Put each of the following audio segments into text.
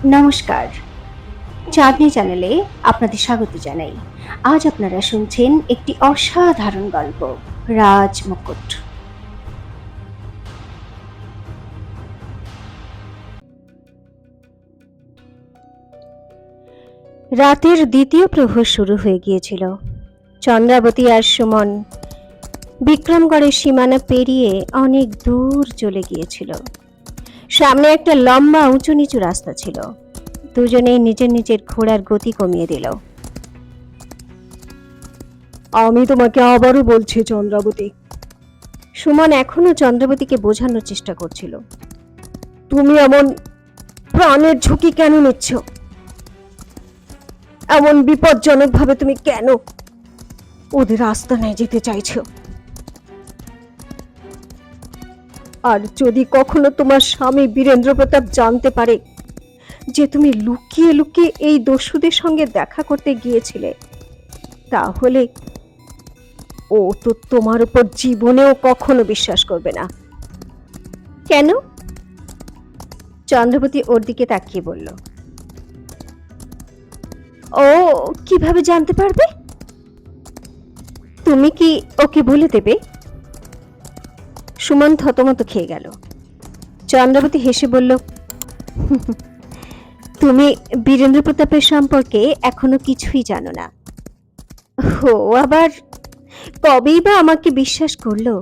নমস্কার। চাঁদনি চ্যানেলে আপনাদের স্বাগত জানাই। আজ আপনারা শুনছেন একটি অসাধারণ গল্প, রাজ মুকুট। রাতের দ্বিতীয় প্রহর শুরু হয়ে গিয়েছিল। চন্দ্রাবতী আর সুমন বিক্রমগড়ের সীমানা পেরিয়ে অনেক দূর চলে গিয়েছিল। সামনে একটা লম্বা উঁচু নিচু রাস্তা ছিল। দুজনেই নিজের নিজের ঘোড়ার গতি কমিয়ে দিল। আমি তোমাকে আবারও বলছি চন্দ্রাবতী। সুমন এখনো চন্দ্রাবতীকে বোঝানোর চেষ্টা করছিল। তুমি এমন প্রাণের ঝুঁকি কেন নিচ্ছ? এমন বিপজ্জনক ভাবে তুমি কেন ওদের আস্তানায় যেতে চাইছো? আর যদি কখনো তোমার স্বামী বীরেন্দ্র প্রতাপ জানতে পারে যে তুমি লুকিয়ে লুকিয়ে এই দস্যুদের সঙ্গে দেখা করতে গিয়েছিলে, তাহলে ও তো তোমার উপর জীবনেও কখনো বিশ্বাস করবে না। কেন? চন্দ্রবতী ওর দিকে তাকিয়ে বলল। ও কিভাবে জানতে পারবে? তুমি কি ওকে বলে দেবে? সুমন থতমত খেয়ে গেল। চন্দ্রাবতী হেসে বলল, তুমি বীরেন্দ্র প্রতাপের সম্পর্কে এখনো কিছুই জানো না। ও আবার কবেই বা আমাকে বিশ্বাস করলো?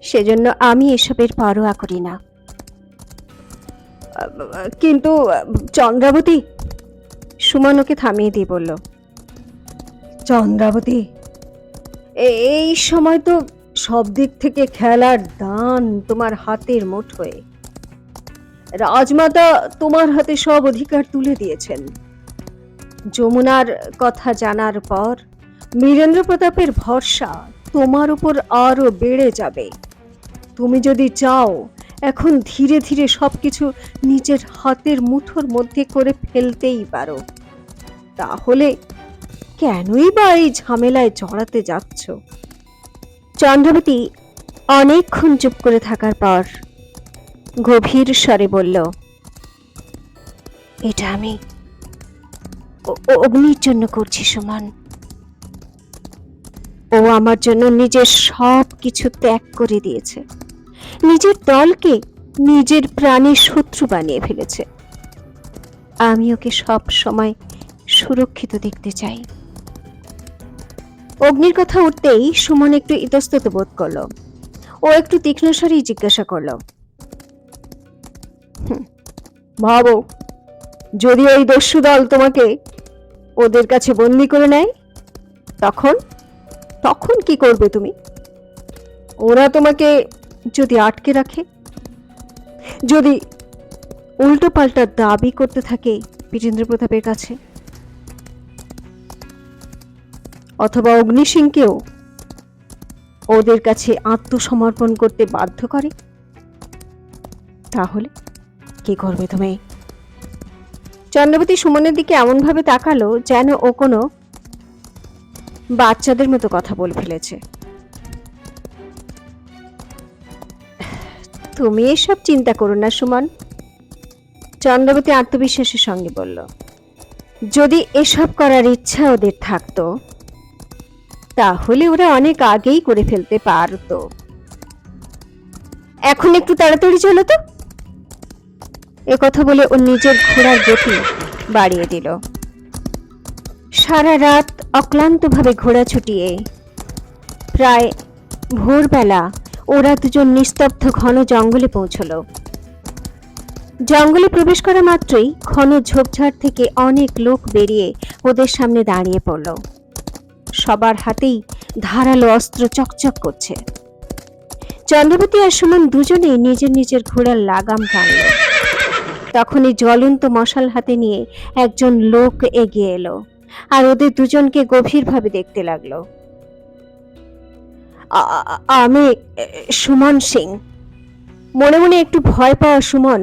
সেজন্য আমি এসবের পরোয়া করি না। কিন্তু চন্দ্রাবতী, সুমন ওকে থামিয়ে দিয়ে বলল, চন্দ্রাবতী, এই সময় তো সব দিক থেকে খেলার দান তোমার হাতের মুঠোয়। রাজমাতা তোমার হাতে সব অধিকার তুলে দিয়েছেন। যমুনার কথা জানার পর বীরেন্দ্র প্রতাপের ভরসা তোমার উপর আরো বেড়ে যাবে। তুমি যদি চাও এখন ধীরে ধীরে সবকিছু নিজের হাতের মুঠোর মধ্যে করে ফেলতেই পারো। তাহলে কেনই বা এই ঝামেলায় জড়াতে যাচ্ছ? চন্দ্রবতী অনেকক্ষণ চুপ করে থাকার পর গভীর স্বরে বলল, এটা আমি অগ্নির জন্য করছি সুমন। ও আমার জন্য নিজের সব কিছু ত্যাগ করে দিয়েছে, নিজের দলকে নিজের প্রাণের শত্রু বানিয়ে ফেলেছে। আমি ওকে সব সময় সুরক্ষিত দেখতে চাই। অগ্নির কথা উঠতেই সুমন একটু ইতস্তত বোধ করলো। ও একটু তীক্ষ্ণ স্বরেই জিজ্ঞাসা করলো, ভাবো, যদি ওই দস্যু দল তোমাকে ওদের কাছে বন্দি করে নেয়, তখন তখন কি করবে তুমি? ওরা তোমাকে যদি আটকে রাখে, যদি উল্টো পাল্টা দাবি করতে থাকে বীরেন্দ্র প্রতাপের কাছে, অথবা অগ্নি সিংকেও ওদের কাছে আত্মসমর্পণ করতে বাধ্য করে, তাহলে কি করবে তুমি? চন্দ্রবতী সুমনের দিকে এমন ভাবে তাকালো যেন ও কোনো বাচ্চাদের মতো কথা বলে ফেলেছে। তুমি এসব চিন্তা করো না সুমন, চন্দ্রবতী আত্মবিশ্বাসের সঙ্গে বলল। যদি এসব করার ইচ্ছা ওদের থাকতো, তাহলে ওরা অনেক আগেই করে ফেলতে পারতো। এখন একটু তাড়াতাড়ি চলো তো। একথা বলে ও নিজের ঘোড়ার গতি বাড়িয়ে দিল। সারা রাত অক্লান্তভাবে ঘোড়া ছুটিয়ে প্রায় ভোরবেলা ওরা দুজন নিস্তব্ধ ঘন জঙ্গলে পৌঁছল। জঙ্গলে প্রবেশ করা মাত্রই ঘন ঝোপঝাড় থেকে অনেক লোক বেরিয়ে ওদের সামনে দাঁড়িয়ে পড়ল। সবার হাতেই ধারালো অস্ত্র চকচক করছে। চন্দ্রবতী আর সুমন দুজনেই নিজের নিজের ঘোড়ার লাগাম টানল। তখনই জ্বলন্ত মশাল হাতে নিয়ে একজন লোক এগিয়ে এলো আর ওদের দুজনকে গভীরভাবে দেখতে লাগলো। আমি সুমন সিং। মনে মনে একটু ভয় পাওয়া সুমন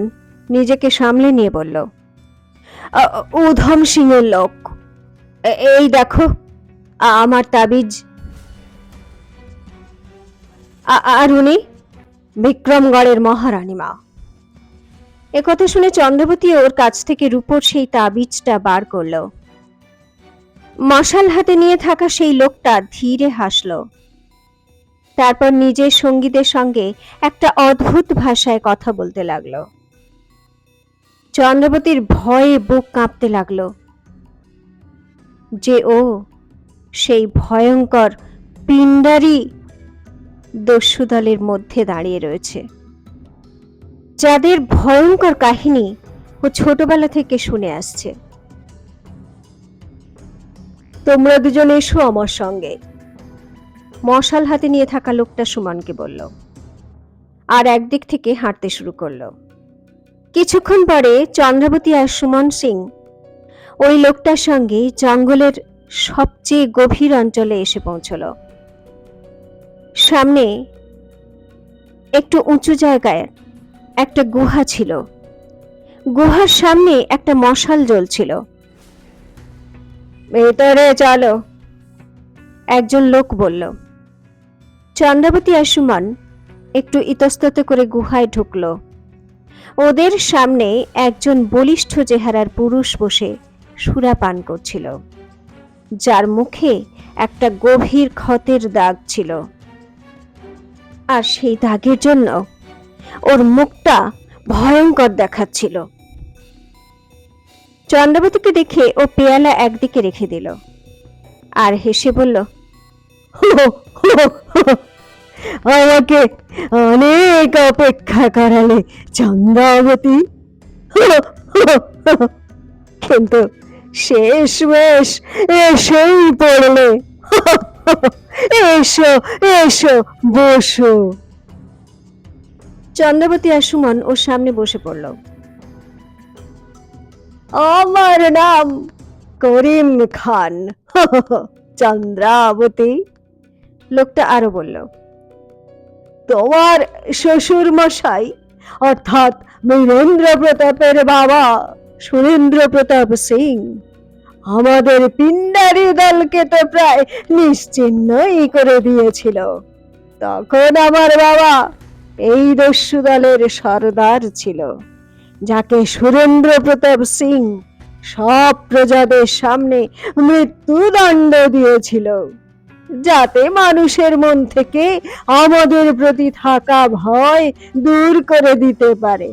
নিজেকে সামলে নিয়ে বলল, উধম সিং এর লোক। এই দেখো আমার তাবিজ। আর উনি বিক্রমগড়ের মহারানী মা। একথা শুনে চন্দ্রবতী ওর কাছ থেকে রূপোর সেই তাবিজটা বার করলো। মশাল হাতে নিয়ে থাকা সেই লোকটা ধীরে হাসলো। তারপর নিজের সঙ্গীদের সঙ্গে একটা অদ্ভুত ভাষায় কথা বলতে লাগলো। চন্দ্রবতীর ভয়ে বুক কাঁপতে লাগলো যে ও সেই ভয়ঙ্কর পিণ্ডারি দস্যু দলের মধ্যে দাঁড়িয়ে রয়েছে, যাদের ভয়ঙ্কর কাহিনী ও ছোটবেলা থেকে শুনে আসছে। তোমরা দুজন এসো আমার সঙ্গে, মশাল হাতে নিয়ে থাকা লোকটা সুমনকে বলল, আর একদিক থেকে হাঁটতে শুরু করলো। কিছুক্ষণ পরে চন্দ্রাবতী আর সুমন সিং ওই লোকটার সঙ্গে জঙ্গলের সবচেয়ে গভীর অঞ্চলে এসে পৌঁছল। সামনে একটু উঁচু জায়গায় একটা গুহা ছিল। গুহার সামনে একটা মশাল জ্বলছিল। ভেতরে চলো, একজন লোক বলল। চন্দ্রাবতী আর সুমন একটু ইতস্তত করে গুহায় ঢুকলো। ওদের সামনে একজন বলিষ্ঠ চেহারার পুরুষ বসে সুরা পান করছিল, যার মুখে একটা গভীর ক্ষতের দাগ ছিল, আর সেই দাগের জন্য ওর মুখটা ভয়ঙ্কর দেখাচ্ছিল। চন্দ্রাবতীকে দেখে ও পেয়ালা একদিকে রেখে দিল আর হেসে বলল, আমাকে অনেক অপেক্ষা করালে চন্দ্রাবতী, কিন্তু শেষমেশ এসেই পড়লে। এসো এসো, বসো। চন্দ্রাবতী আর সুমন ওর সামনে বসে পড়ল। আমার নাম করিম খান। চন্দ্রাবতী, লোকটা আরো বলল, তোমার শ্বশুর মশাই অর্থাৎ বীরেন্দ্র প্রতাপের বাবা সুরেন্দ্র প্রতাপ সিং আমাদের পিণ্ডারি দলকে তো প্রায় নিশ্চিহ্নই করে দিয়েছিল। তখন আমার বাবা এই দস্যু দলের সর্দার ছিল, যাকে সুরেন্দ্র প্রতাপ সিং সব প্রজাদের সামনে মৃত্যুদণ্ড দিয়েছিল, যাতে মানুষের মন থেকে আমাদের প্রতি থাকা ভয় দূর করে দিতে পারে।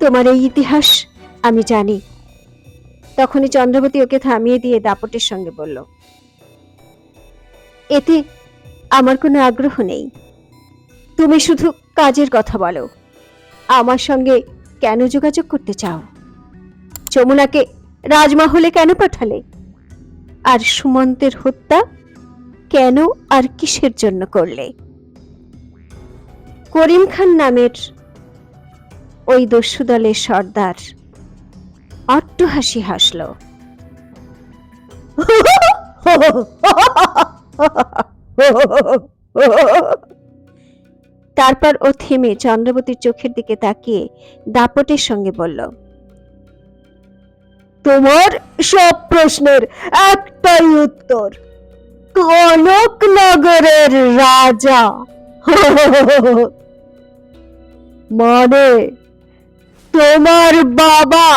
তোমার এই ইতিহাস আমি জানি। তখনই চন্দ্রাবতী ওকে থামিয়ে দিয়ে দাপটের সঙ্গে বলল, এতে আমার কোনো আগ্রহ নেই। তুমি শুধু কাজের কথা বলো। আমার সঙ্গে কেন যোগাযোগ করতে চাও? যমুনাকে রাজমহলে কেন পাঠালে? আর সুমন্তের হত্যা কেন আর কিসের জন্য করলে? করিম খান নামের ওই দস্যু দলের সর্দার অট্টহাসি হাসল। তারপর ও থেমে চন্দ্রাবতীর চোখের দিকে তাকিয়ে দাপটের সঙ্গে বলল, তোমার সব প্রশ্নের একটাই উত্তর, কনকনগরের রাজা, মানে তোমার বাবা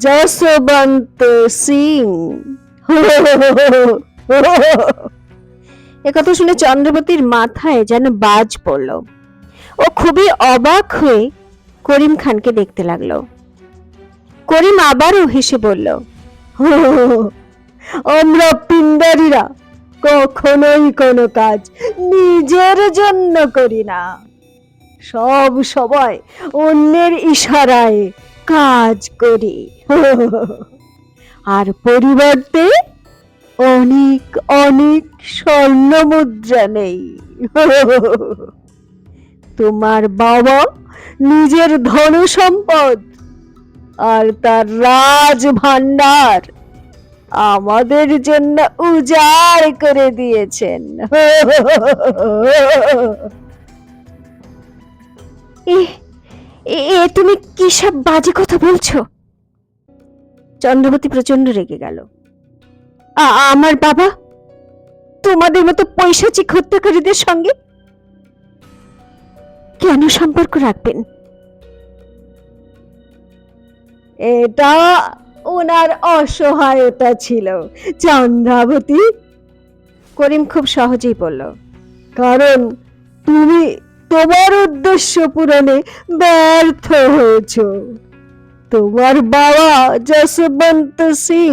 যশবন্ত সিং। একথা শুনে চন্দ্রাবতীর মাথায় যেন বাজ পড়ল। ও খুবই অবাক হয়ে করিম খানকে দেখতে লাগলো। করিম আবারও হেসে বলল, আমরা পিণ্ডারীরা কখনোই কোনো কাজ নিজের জন্য করি না, সব সময় অন্যের ইশারায় কাজ করি, আর পরিবর্তে অনেক অনেক স্বর্ণ মুদ্রা নেই। তোমার বাবা নিজের ধন সম্পদ আর তার রাজ ভান্ডার আমাদের জন্য উজাড় করে দিয়েছেন। এ তুমি কি সব বাজে কথা বলছো? চন্দ্রাবতী প্রচন্ড রেগে গেল। আমার বাবা তোমাদের মতো পৈশাচিক হত্যাকারীদের সঙ্গে? কেন সম্পর্ক রাখবেন? এটা ওনার অসহায়তা ছিল চন্দ্রাবতী। করিম খুব সহজেই বলল, কারণ তুমি তোমার উদ্দেশ্য পূরণে ব্যর্থ হয়েছ। তোমার বাবা যশবন্ত সিং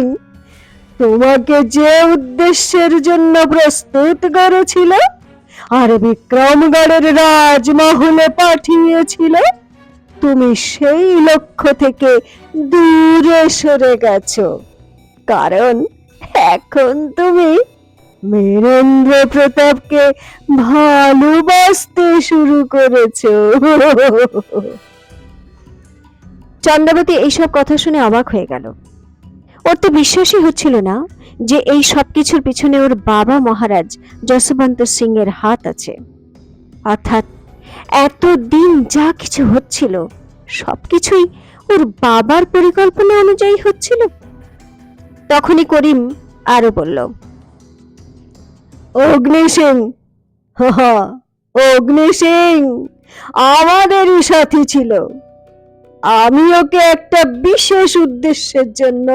তোমাকে যে উদ্দেশ্যের জন্য প্রস্তুত করেছিল আর বিক্রমগড়ের রাজমহলে পাঠিয়েছিল, তুমি সেই লক্ষ্য থেকে দূরে সরে গেছো। কারণ এখন তুমি বীরেন্দ্র প্রতাপকে ভালোবাসতে শুরু করেছো। চন্দ্রাবতী এইসব কথা শুনে অবাক হয়ে গেল। ওর তো বিশ্বাসই হচ্ছিল না যে এই সব কিছুর পিছনে ওর বাবা মহারাজ যশবন্ত সিং এর হাত আছে। অর্থাৎ এতদিন যা কিছু হচ্ছিল সবকিছুই ওর বাবার পরিকল্পনা অনুযায়ী হচ্ছিল। তখনই করিম আরো বলল, অগ্নি সিং, অগ্নি সিং আমাদেরই সাথী ছিল। আমি ওকে একটা বিশেষ উদ্দেশ্যের জন্য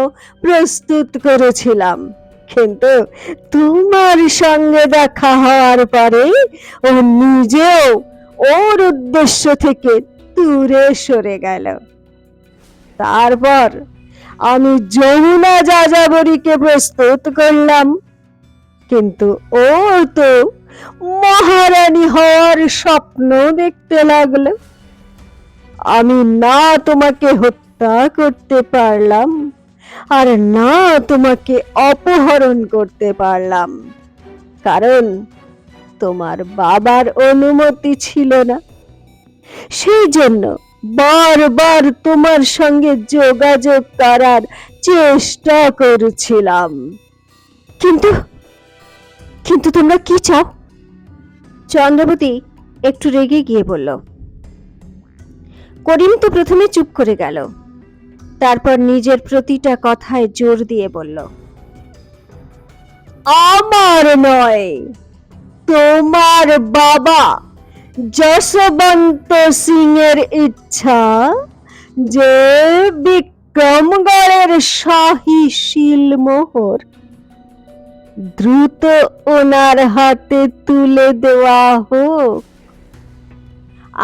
প্রস্তুত করেছিলাম, কিন্তু তোমার সঙ্গে দেখা হওয়ার পরে ও নিজেও ওর উদ্দেশ্য থেকে দূরে সরে গেল। তারপর আমি যমুনা যাযাবরীকে প্রস্তুত করলাম, কিন্তু ও তো মহারানী হওয়ার স্বপ্ন দেখতে লাগলো। আমি না তোমাকে হত্যা করতে পারলাম আর না তোমাকে অপহরণ করতে পারলাম, কারণ তোমার বাবার অনুমতি ছিল না। সেই জন্য বারবার তোমার সঙ্গে যোগাযোগ করার চেষ্টা করেছিলাম। কিন্তু কিন্তু তোমরা কি চাও? চন্দ্রাবতী একটু রেগে গিয়ে বলল। করিম তো প্রথমে চুপ করে গেল, তারপর নিজের প্রতিটা কথায় জোর দিয়ে বলল, আমার নয়, তোমার বাবা যশবন্ত সিং এর ইচ্ছা যে বিক্রমগড়ের শাহী শিলমোহর দ্রুত ওনার হাতে তুলে দেওয়া হোক,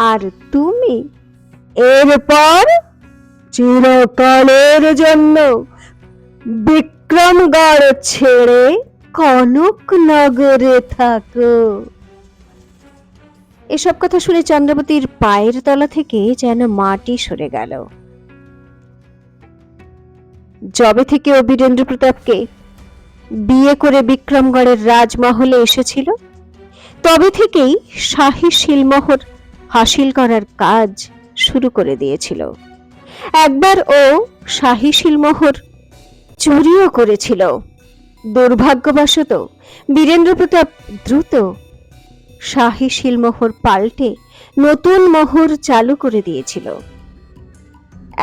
আর তুমি এরপর চিরকালের জন্য বিক্রমগড় ছেড়ে কনকনগরে থাকো। এসব কথা শুনে চন্দ্রাবতীর পায়ের তলা থেকে যেন মাটি সরে গেল। যবে থেকে ও বীরেন্দ্র প্রতাপকে বিয়ে করে বিক্রমগড়ের রাজমহলে এসেছিল, তবে থেকেই শাহী শিলমোহর হাসিল করার কাজ শুরু করে দিয়েছিল। একবার ও শাহী শিলমোহর চুরিও করেছিল। দুর্ভাগ্যবশত বীরেন্দ্র প্রতাপ দ্রুত শাহী শিলমোহর পাল্টে নতুন মোহর চালু করে দিয়েছিল।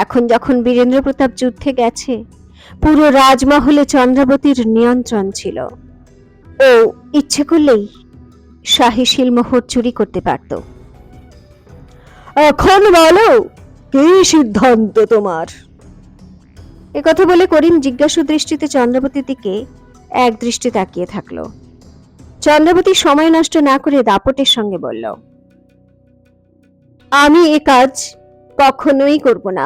এখন যখন বীরেন্দ্র প্রতাপ যুদ্ধে গেছে, পুরো রাজমহলে চন্দ্রাবতীর নিয়ন্ত্রণ ছিল। ও ইচ্ছে করলেই শাহী শিলমোহর চুরি করতে পারত। এখন বলো, কি সিদ্ধান্ত তোমার? একথা বলে করিম জিজ্ঞাসু দৃষ্টিতে চন্দ্রাবতীর দিকে এক দৃষ্টি তাকিয়ে থাকলো। চন্দ্রাবতী সময় নষ্ট না করে দাপটের সঙ্গে বলল, আমি এ কাজ কখনোই করব না।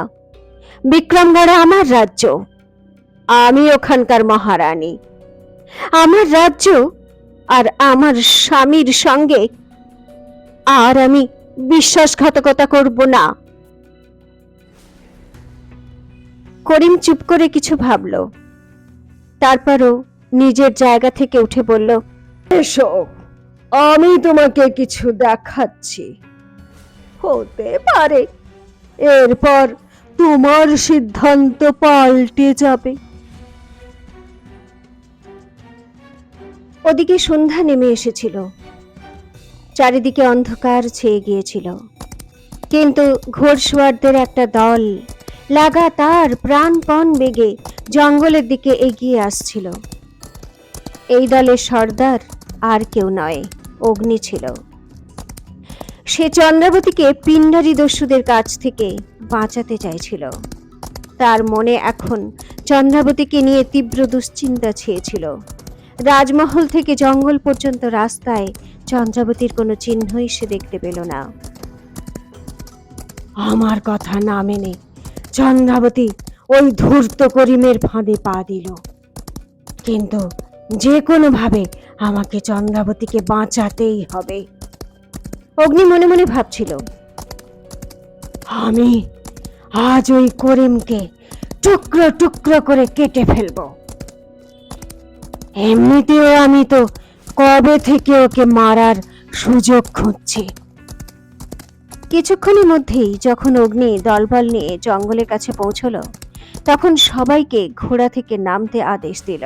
বিক্রমগড় আমার রাজ্য, আমি ওখানকার মহারানী। আমার রাজ্য আর আমার স্বামীর সঙ্গে আর আমি বিশ্বাসঘাতকতা করব না। করিম চুপ করে কিছু ভাবল, তারপরও নিজের জায়গা থেকে উঠে বলল, এসো, আমি তোমাকে কিছু দেখাচ্ছি। হতে পারে এরপর তোমার সিদ্ধান্ত পাল্টে যাবে। ওদিকে সন্ধ্যা নেমে এসেছিল, চারিদিকে অন্ধকার ছেয়ে গিয়েছিল, কিন্তু ঘোড়সওয়ারদের একটা দল লাগাতার প্রাণপণ বেগে জঙ্গলের দিকে এগিয়ে আসছিল। এই দলের সর্দার আর কেউ নয়, অগ্নি ছিল। সে চন্দ্রাবতীকে পিণ্ডারি দস্যুদের কাছ থেকে বাঁচাতে চাইছিল। তার মনে এখন চন্দ্রাবতীকে নিয়ে তীব্র দুশ্চিন্তা ছেয়েছিল। রাজমহল থেকে জঙ্গল পর্যন্ত রাস্তায় চন্দ্রাবতীর কোনো চিহ্নই সে দেখতে পেল না। আমার কথা না মেনে চন্দ্রাবতী ওই ধূর্ত করিমের ফাঁদে পা দিল, কিন্তু যে কোনো ভাবে আমাকে চন্দ্রাবতীকে বাঁচাতেই হবে। অগ্নি মনে মনে ভাবছিল, আমি আজ ওই করিমকে টুকরো টুকরো করে কেটে ফেলবো। এমনিতেও আমি তো কবে থেকে ওকে মারার সুযোগ খুঁজছি। কিছুক্ষণের মধ্যেই যখন অগ্নি দলবল নিয়ে জঙ্গলের কাছে পৌঁছলো, তখন সবাইকে ঘোড়া থেকে নামতে আদেশ দিল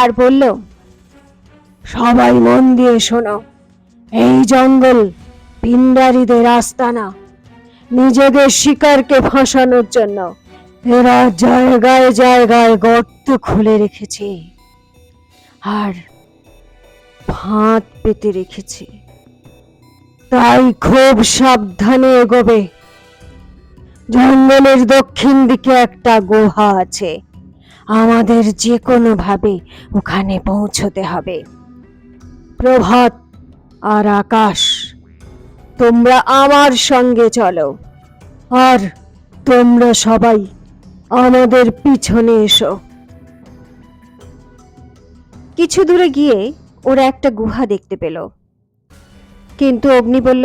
আর বলল, সবাই মন দিয়ে শোনো, এই জঙ্গল পিণ্ডারীদের আস্তানা। নিজেদের শিকারকে ফাঁসানোর জন্য এরা জায়গায় জায়গায় গর্ত খুলে রেখেছে আর ফাঁদ পেতে রেখেছে, তাই খুব সাবধানে এগোবে। জঙ্গলের দক্ষিণ দিকে একটা গুহা আছে, আমাদের যে কোনো ভাবে ওখানে পৌঁছতে হবে। প্রভাত আর আকাশ, তোমরা আমার সঙ্গে চলো, আর তোমরা সবাই আমাদের পিছনে এসো। কিছু দূরে গিয়ে ওরা একটা গুহা দেখতে পেল, কিন্তু অগ্নি বলল,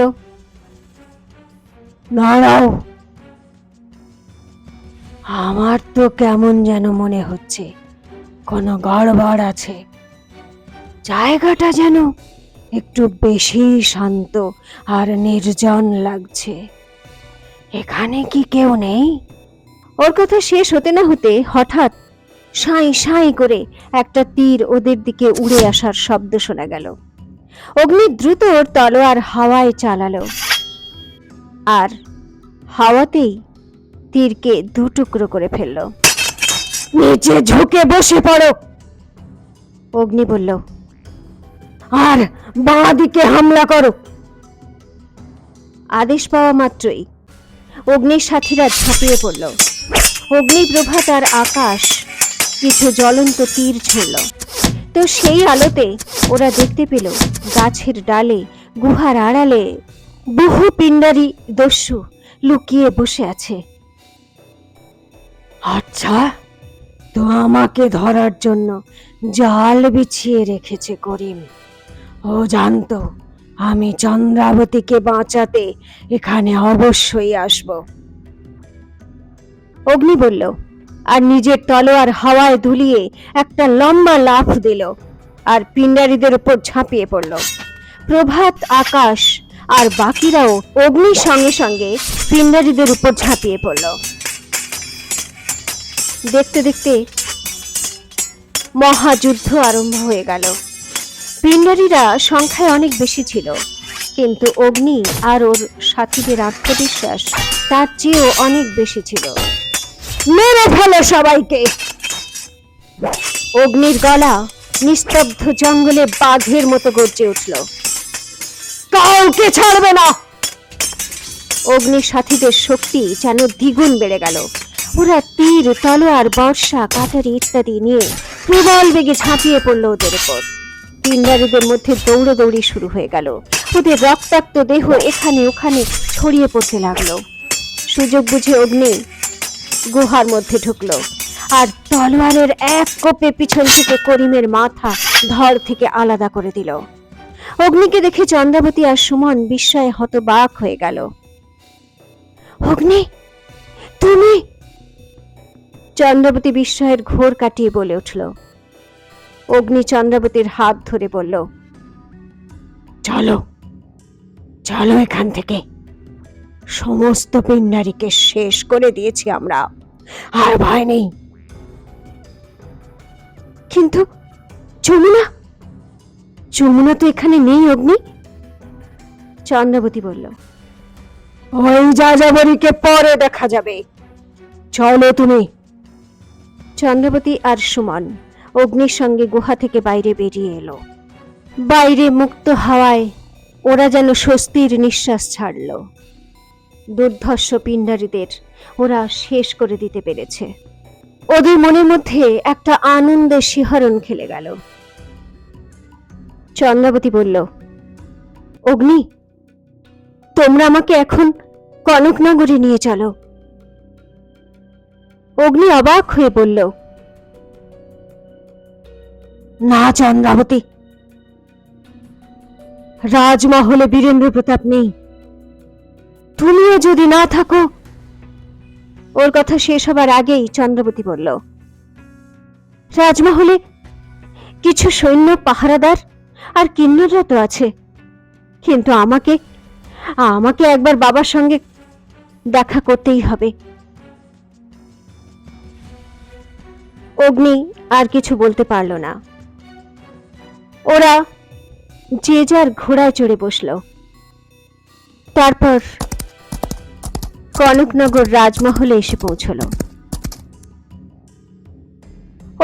দাঁড়াও, আমার তো কেমন যেন মনে হচ্ছে কোনো গড়বড় আছে। জায়গাটা যেন একটু বেশি শান্ত আর নির্জন লাগছে। এখানে কি কেউ নেই? ওর কথা শেষ হতে না হতে হঠাৎ সাঁই সাঁই করে একটা তীর ওদের দিকে উড়ে আসার শব্দ শোনা গেল। অগ্নি দ্রুত ওর তলোয়ার হাওয়ায় চালালো, আর হাওয়াতেই তীরকে দুটুকরো করে ফেলল। নিচে ঝুঁকে বসে পড়ো, অগ্নি বলল, আর বাঁ দিকে হামলা করো। আদেশ পাওয়া মাত্রই অগ্নির সাথীরা ঝাঁপিয়ে পড়ল। অগ্নি, প্রভাত আর আকাশ কিছু জ্বলন্ত তীর ছুঁড়ল, তো সেই আলোতে ওরা দেখতে পেল গাছের ডালে গুহার আড়ালে বহু পিণ্ডারি দস্যু লুকিয়ে বসে আছে। আচ্ছা, তো আমাকে ধরার জন্য জাল বিছিয়ে রেখেছে করিম। ও জানতো আমি চন্দ্রাবতীকে বাঁচাতে এখানে অবশ্যই আসব। অগ্নি বলল, আর নিজের তলোয়ার হাওয়ায় দুলিয়ে একটা লম্বা লাফ দিল আর পিণ্ডারীদের উপর ঝাঁপিয়ে পড়ল। প্রভাত, আকাশ আর বাকিরাও অগ্নির সঙ্গে সঙ্গে পিণ্ডারীদের উপর ঝাঁপিয়ে পড়ল। দেখতে দেখতে মহাযুদ্ধ আরম্ভ হয়ে গেল। পিণ্ডারীরা সংখ্যায় অনেক বেশি ছিল, কিন্তু অগ্নি আর ওর সাথীদের আত্মবিশ্বাস তার চেয়েও অনেক বেশি ছিল। মেরে ফেলো সবাইকে! অগ্নির গলা নিস্তব্ধ জঙ্গলে বাঘের মতো গর্জে উঠল। কাউকে ছাড়বে না! অগ্নির সাথীদের শক্তি যেন দ্বিগুণ বেড়ে গেল। ওরা তীর, তলোয়ার, বর্ষা, কাটারি ইত্যাদি নিয়ে প্রবল বেগে ঝাঁপিয়ে পড়ল ওদের উপর। পিণ্ডারীদের মধ্যে দৌড়াদৌড়ি শুরু হয়ে গেল। ওদের রক্তাক্ত দেহ এখানে ওখানে ছড়িয়ে পড়তে লাগলো। সুযোগ বুঝে অগ্নি গুহার মধ্যে ঢুকলো আর তলোয়ারের এক কোপে পিছন থেকে করিমের মাথা ধড় থেকে আলাদা করে দিল। অগ্নিকে দেখে চন্দ্রাবতী আর সুমন বিস্ময়ে হতবাক হয়ে গেল। অগ্নি, তুমি? চন্দ্রাবতী বিস্ময়ের ঘোর কাটিয়ে বলে উঠল। অগ্নি চন্দ্রাবতীর হাত ধরে বলল, চলো চলো এখান থেকে। সমস্ত পিণ্ডারীকে শেষ করে দিয়েছি আমরা, আর ভয় নেই। কিন্তু যমুনা, যমুনা তো এখানে নেই অগ্নি। চন্দ্রাবতী বলল, ওই যাযাবরীকে পরে দেখা যাবে, চলো তুমি। চন্দ্রাবতী আর সুমন অগ্নির সঙ্গে গুহা থেকে বাইরে বেরিয়ে এলো। বাইরে মুক্ত হাওয়ায় ওরা যেন স্বস্তির নিঃশ্বাস ছাড়ল। দুর্ধর্ষ পিণ্ডারীদের ওরা শেষ করে দিতে পেরেছে। ওদের মনের মধ্যে একটা আনন্দের শিহরণ খেলে গেল। চন্দ্রাবতী বলল, অগ্নি, তোমরা আমাকে এখন কনকনগরে নিয়ে চলো। অগ্নি অবাক হয়ে বলল, না চন্দ্রাবতী, রাজমহলে বীরেন্দ্র প্রতাপ নেই, তুমিও যদি না থাকো। ওর কথা শেষ হবার আগেই চন্দ্রাবতী বলল, রাজমহলে কিছু সৈন্য, পাহারাদার আর কিন্নররা তো আছে, কিন্তু আমাকে একবার বাবার সঙ্গে দেখা করতেই হবে। অগ্নি আর কিছু বলতে পারল না। ওরা যে যার ঘোড়ায় চড়ে বসল। তারপর কনকনগর রাজমহলে এসে পৌঁছল।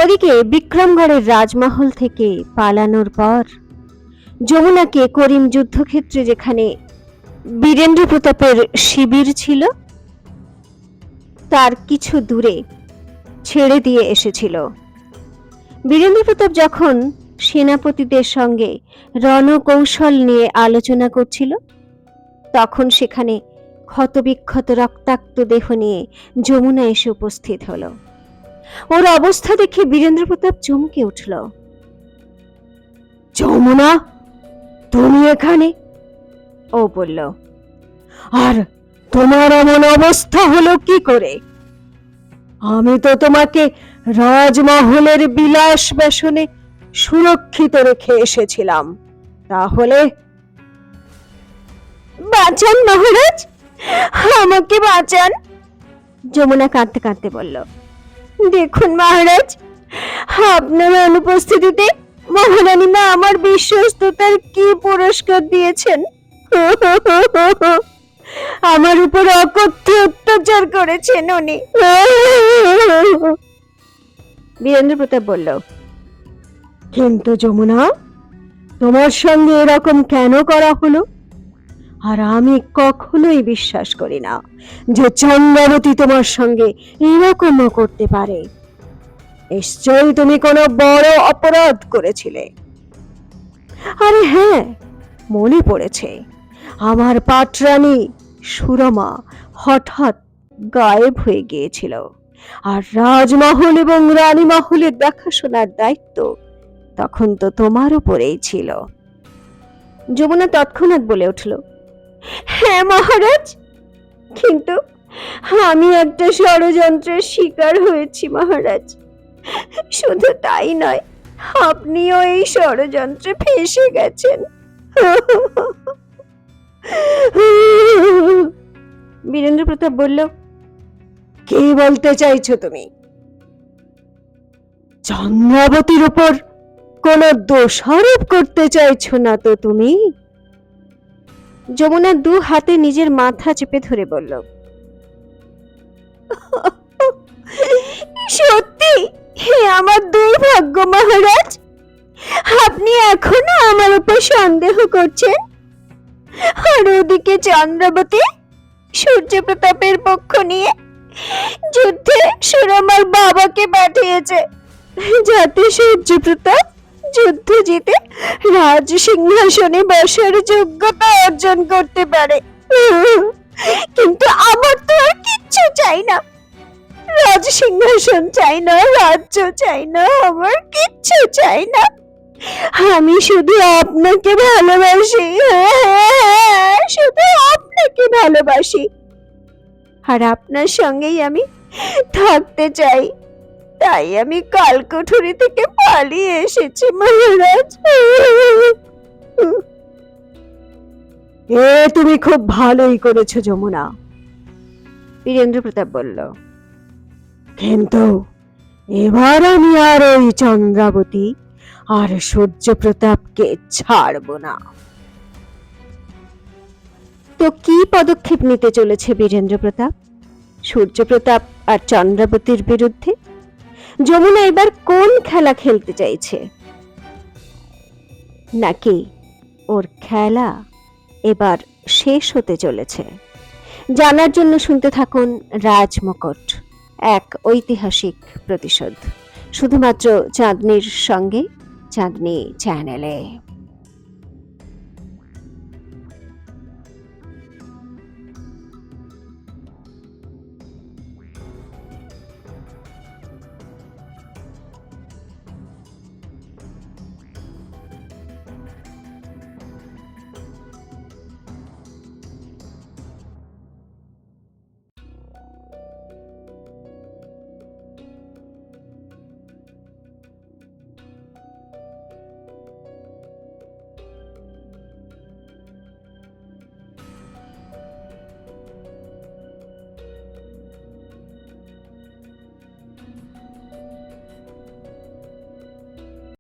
ওদিকে বিক্রমগড়ের রাজমহল থেকে পালানোর পর যমুনাকে করিম যুদ্ধক্ষেত্রে, যেখানে বীরেন্দ্র প্রতাপের শিবির ছিল, তার কিছু দূরে ছেড়ে দিয়ে এসেছিল। বীরেন্দ্র প্রতাপ যখন সেনাপতিদের সঙ্গে রণকৌশল নিয়ে আলোচনা করছিল, তখন সেখানে ক্ষতবিক্ষত রক্তাক্ত দেহ নিয়ে যমুনা এসে উপস্থিত হলো। ওর অবস্থা দেখে বীরেন্দ্র প্রতাপ চমকে উঠল। যমুনা, তুমি এখানে? ও বলল, আর তোমার এমন অবস্থা হলো কি করে? আমি তো তোমাকে রাজমহলের বিলাস ব্যসনে সুরক্ষিত রেখে এসেছিলাম, তাহলে? বাঁচান মহারাজ, আমাকে বাঁচান, যমুনা কাঁদতে কাঁদতে বলল। দেখুন মহারাজ, আপনার অনুপস্থিতিতে মহারানী মা আমার বিশ্বস্ততার কি পুরস্কার দিয়েছেন। আমার উপর অকথ্য অত্যাচার করেছেন উনি। বীরেন্দ্র প্রতাপ বলল, কিন্তু যমুনা, তোমার সঙ্গে এরকম কেন করা হলো? আর আমি কখনোই বিশ্বাস করি না যে চন্দ্রাবতী তোমার সঙ্গে এরকমও করতে পারে। নিশ্চয়ই তুমি কোনো বড় অপরাধ করেছিলে। আরে হ্যাঁ, মনে পড়েছে, আমার পাটরানী সুরমা হঠাৎ গায়েব হয়ে গিয়েছিল, আর রাজমহল এবং রানী মহলের দেখাশোনার দায়িত্ব তখন তো তোমার উপরেই ছিল। যমুনা তৎক্ষণাৎ বলে উঠল, হ্যাঁ মহারাজ, কিন্তু আমি একটা ষড়যন্ত্রের শিকার হয়েছি মহারাজ। শুধু তাই নয়, আপনিও এই ষড়যন্ত্রে ফেঁসে গেছেন। বীরেন্দ্র প্রতাপ বলল, কি বলতে চাইছো তুমি? চন্দ্রাবতীর উপর কোনো দোষারোপ করতে চাইছো না তো তুমি? যমুনা দু হাতে নিজের মাথা চেপে ধরে বলল, সত্যি হে আমার দুর্ভাগ্য মহারাজ, আপনি এখনো আমার উপর সন্দেহ করছেন। আর ওদিকে চন্দ্রাবতী সূর্য প্রতাপের পক্ষ নিয়ে যুদ্ধে সুরমার বাবাকে পাঠিয়েছে, যাতে সূর্য প্রতাপ যুদ্ধ জিতে রাজ সিংহাসনে বসার যোগ্যতা অর্জন করতে পারে। কিন্তু আমার তো আর কিচ্ছু চাই না, রাজ সিংহাসন চাই না, রাজ্য চাই না, আমার কিচ্ছু চাই না। আমি শুধু আপনাকে ভালোবাসি, শুধু আপনাকে ভালোবাসি, আর আপনার সঙ্গেই আমি থাকতে চাই। তাই আমি কালকোঠরি থেকে পালিয়ে এসেছি মহারাজ। তুমি খুব ভালোই করেছো যমুনা, বীরেন্দ্র প্রতাপ বলল, কিন্তু এবার আমি আর ওই চন্দ্রাবতী আর সূর্য প্রতাপকে ছাড়ব না। তো কি পদক্ষেপ নিতে চলেছে বীরেন্দ্র প্রতাপ সূর্য প্রতাপ আর চন্দ্রাবতীর বিরুদ্ধে? যমুনা এবার কোন খেলা খেলতে চাইছে? নাকি ওর খেলা এবার শেষ হতে চলেছে। জানার জন্য শুনতে থাকুন রাজমুকুট, এক ঐতিহাসিক প্রতিশোধ, শুধুমাত্র চাঁদনীর সঙ্গে, চাঁদনী চ্যানেলে।